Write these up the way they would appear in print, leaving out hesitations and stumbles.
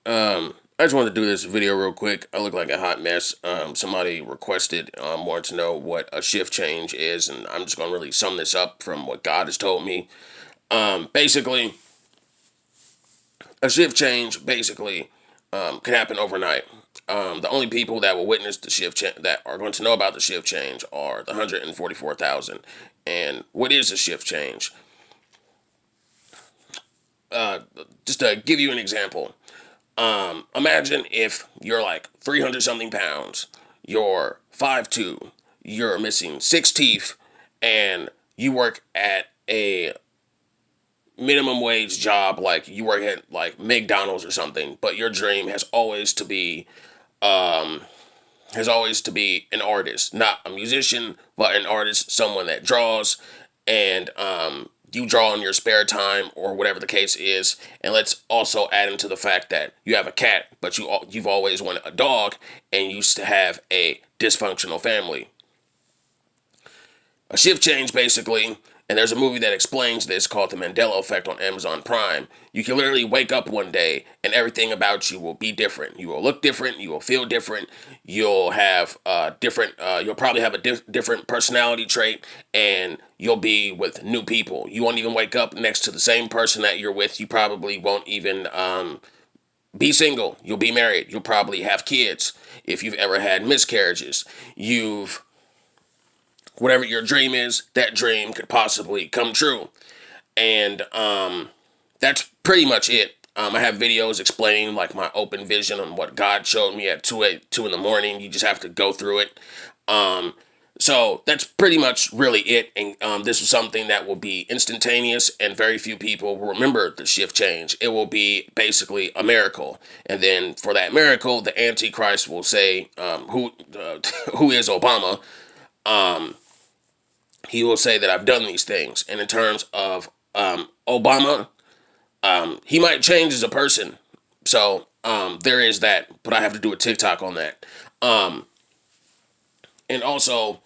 I just wanted to do this video real quick. I look like a hot mess. Somebody requested, wanted to know what a shift change is, and I'm just going to really sum this up from what God has told me. Basically, a shift change can happen overnight. The only people that will witness the shift that are going to know about the shift change are the 144,000. And what is a shift change? Just to give you an example, imagine if you're like 300 something pounds, you're 5'2", you're missing 6 teeth, and you work at a minimum wage job, like you work at like McDonald's or something, but your dream um, has always to be an artist, not a musician, but an artist, someone that draws, and you draw in your spare time or whatever the case is. And let's also add into the fact that you have a cat, but you've always wanted a dog, and you used to have a dysfunctional family. A shift change, basically, and there's a movie that explains this called The Mandela Effect on Amazon Prime. You can literally wake up one day and everything about you will be different. You will look different. You will feel different. You'll have You'll probably have a different personality trait, and you'll be with new people. You won't even wake up next to the same person that you're with. You probably won't even be single. You'll be married. You'll probably have kids if you've ever had miscarriages. You've Whatever your dream is, that dream could possibly come true. And that's pretty much it. I have videos explaining like my open vision on what God showed me at 2 in the morning. You just have to go through it. So that's pretty much really it. And this is something that will be instantaneous, and very few people will remember the shift change. It will be basically a miracle. And then for that miracle, the Antichrist will say, who is Obama? He will say that I've done these things. And in terms of Obama, he might change as a person. So there is that, but I have to do a TikTok on that. And also,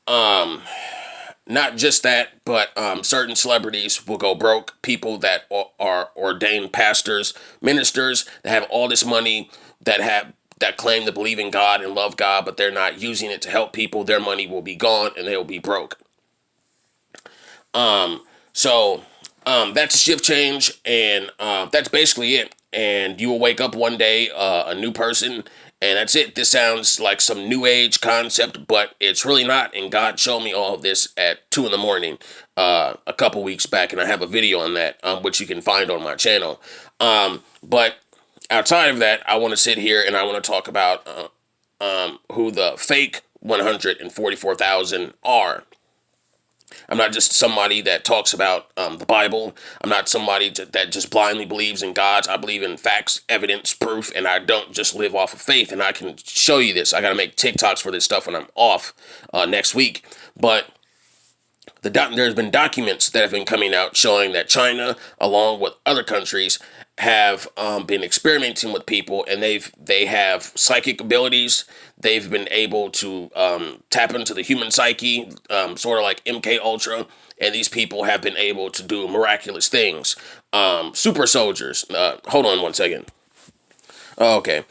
not just that, but certain celebrities will go broke. People that are ordained pastors, ministers that have all this money, that claim to believe in God and love God, but they're not using it to help people. Their money will be gone and they'll be broke. So that's a shift change, and that's basically it. And you will wake up one day a new person, and that's it. This sounds like some new age concept, but it's really not. And God showed me all of this at 2 in the morning a couple weeks back, and I have a video on that, which you can find on my channel. But outside of that, I want to sit here and I want to talk about who the fake 144,000 are. I'm not just somebody that talks about the Bible. I'm not somebody that just blindly believes in gods. I believe in facts, evidence, proof, and I don't just live off of faith. And I can show you this. I got to make TikToks for this stuff when I'm off next week. But there's been documents that have been coming out showing that China, along with other countries, have been experimenting with people, and they have psychic abilities. They've been able to tap into the human psyche, sort of like MK Ultra, and these people have been able to do miraculous things. Super soldiers. Hold on one second. Okay.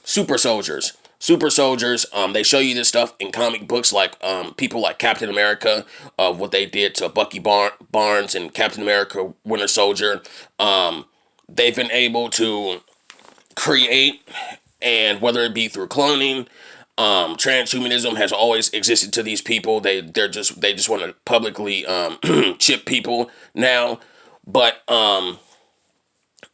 Super soldiers. Super soldiers. They show you this stuff in comic books, like people like Captain America, what they did to Bucky Barnes and Captain America Winter Soldier. They've been able to create, and whether it be through cloning, transhumanism has always existed to these people. They just want to publicly chip people now, but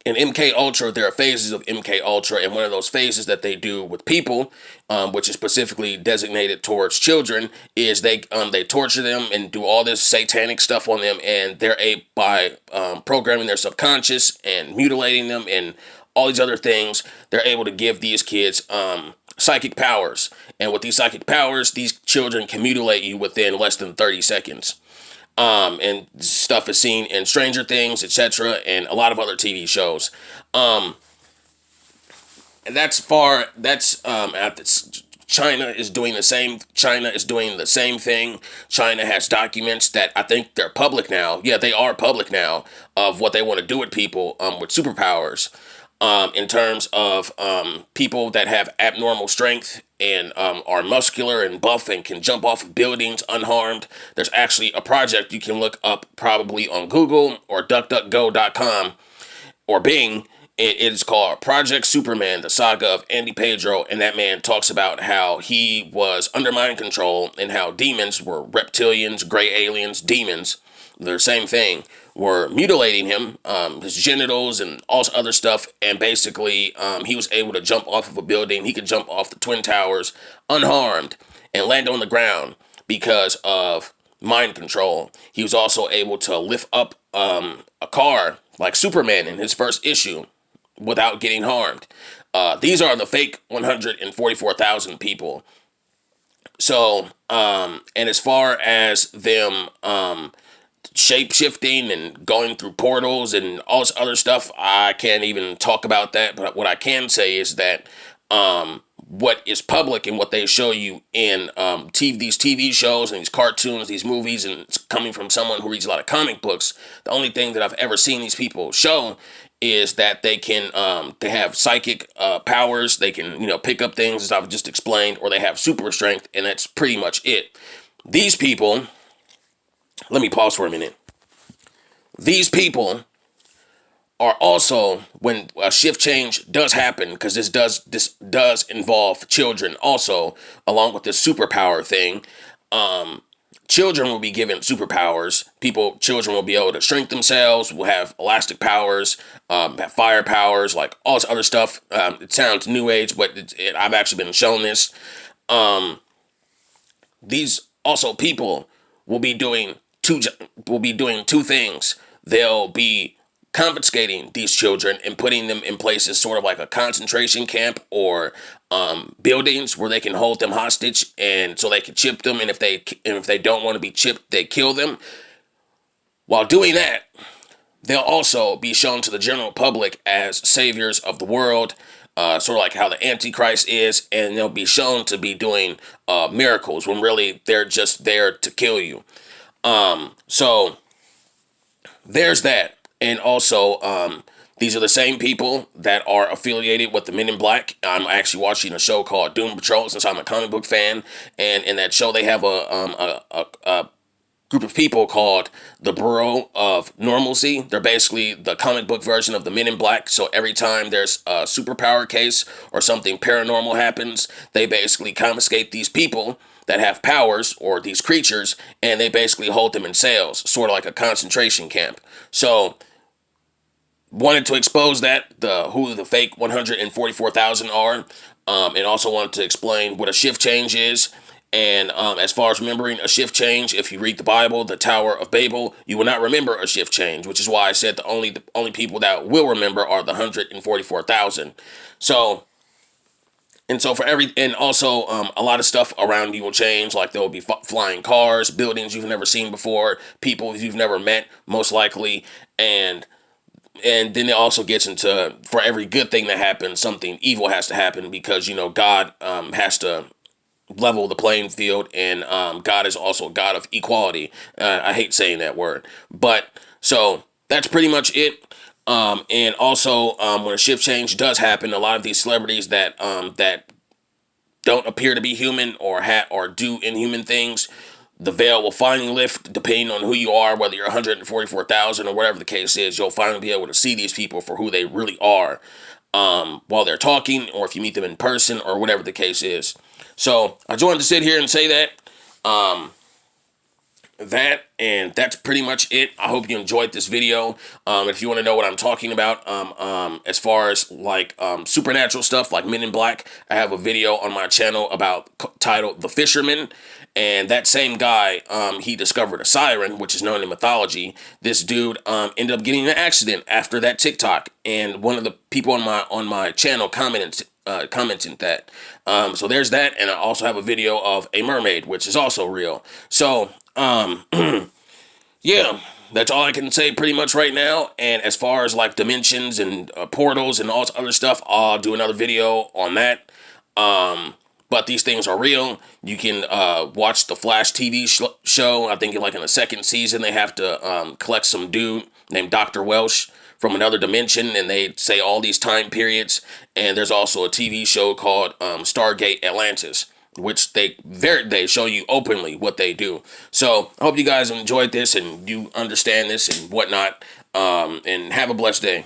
in MK Ultra, there are phases of MK Ultra, and one of those phases that they do with people, which is specifically designated towards children, is they torture them and do all this satanic stuff on them, and by programming their subconscious and mutilating them and all these other things, they're able to give these kids psychic powers, and with these psychic powers, these children can mutilate you within less than 30 seconds. And stuff is seen in Stranger Things, etc., and a lot of other TV shows. And China is doing the same. China is doing the same thing. China has documents that I think they're public now. Yeah, they are public now of what they want to do with people with superpowers. in terms of people that have abnormal strength and are muscular and buff and can jump off of buildings unharmed. There's actually a project you can look up probably on Google or DuckDuckGo.com or Bing. It is called Project Superman, the saga of Andy Pedro, and that man talks about how he was under mind control and how demons were reptilians, gray aliens, demons, the same thing, were mutilating him, his genitals and all this other stuff, and basically he was able to jump off of a building. He could jump off the Twin Towers unharmed and land on the ground because of mind control. He was also able to lift up a car like Superman in his first issue without getting harmed. These are the fake 144,000 people. So, and as far as them shape shifting and going through portals and all this other stuff, I can't even talk about that. But what I can say is that what is public and what they show you in these TV shows and these cartoons, these movies, and it's coming from someone who reads a lot of comic books, the only thing that I've ever seen these people show is that they can they have psychic powers. They can pick up things as I've just explained, or they have super strength, and that's pretty much it. These people, let me pause for a minute. These people are also, when a shift change does happen, because this does involve children also, along with this superpower thing. Children will be given superpowers. Children will be able to shrink themselves, will have elastic powers, have fire powers, like all this other stuff. It sounds new age, but I've actually been shown this. These also people will be doing two things. They'll be confiscating these children and putting them in places sort of like a concentration camp or buildings where they can hold them hostage, and so they can chip them, and if they don't want to be chipped, they kill them. While doing that, they'll also be shown to the general public as saviors of the world, sort of like how the Antichrist is, and they'll be shown to be doing miracles when really they're just there to kill you. So there's that. And also, these are the same people that are affiliated with the Men in Black. I'm actually watching a show called Doom Patrol since I'm a comic book fan, and in that show they have a group of people called the Bureau of Normalcy. They're basically the comic book version of the Men in Black. So every time there's a superpower case or something paranormal happens, they basically confiscate these people that have powers, or these creatures, and they basically hold them in cells, sort of like a concentration camp. So wanted to expose that, who the fake 144,000 are, and also wanted to explain what a shift change is. And as far as remembering a shift change, if you read the Bible, the Tower of Babel, you will not remember a shift change, which is why I said the only people that will remember are the 144,000. So and also a lot of stuff around you will change. Like there will be flying cars, buildings you've never seen before, people you've never met, most likely, and then it also gets into, for every good thing that happens, something evil has to happen, because God has to level the playing field, and God is also a God of equality. I hate saying that word, but so that's pretty much it. And also, when a shift change does happen, a lot of these celebrities that don't appear to be human or do inhuman things, the veil will finally lift, depending on who you are, whether you're 144,000 or whatever the case is. You'll finally be able to see these people for who they really are, while they're talking, or if you meet them in person, or whatever the case is. So I just wanted to sit here and say that. And that's pretty much it. I hope you enjoyed this video. If you want to know what I'm talking about, as far as like supernatural stuff like Men in Black, I have a video on my channel titled The Fisherman. And that same guy, he discovered a siren, which is known in mythology. This dude ended up getting in an accident after that TikTok, and one of the people on my channel commented that. So there's that, and I also have a video of a mermaid, which is also real. So yeah, that's all I can say pretty much right now. And as far as like dimensions and portals and all this other stuff, I'll do another video on that. But these things are real. You can watch the Flash TV show. I think in the second season they have to collect some dude named Dr. Welsh from another dimension, and they say all these time periods. And there's also a TV show called Stargate Atlantis, which they show you openly what they do. So I hope you guys enjoyed this and you understand this and whatnot. And have a blessed day.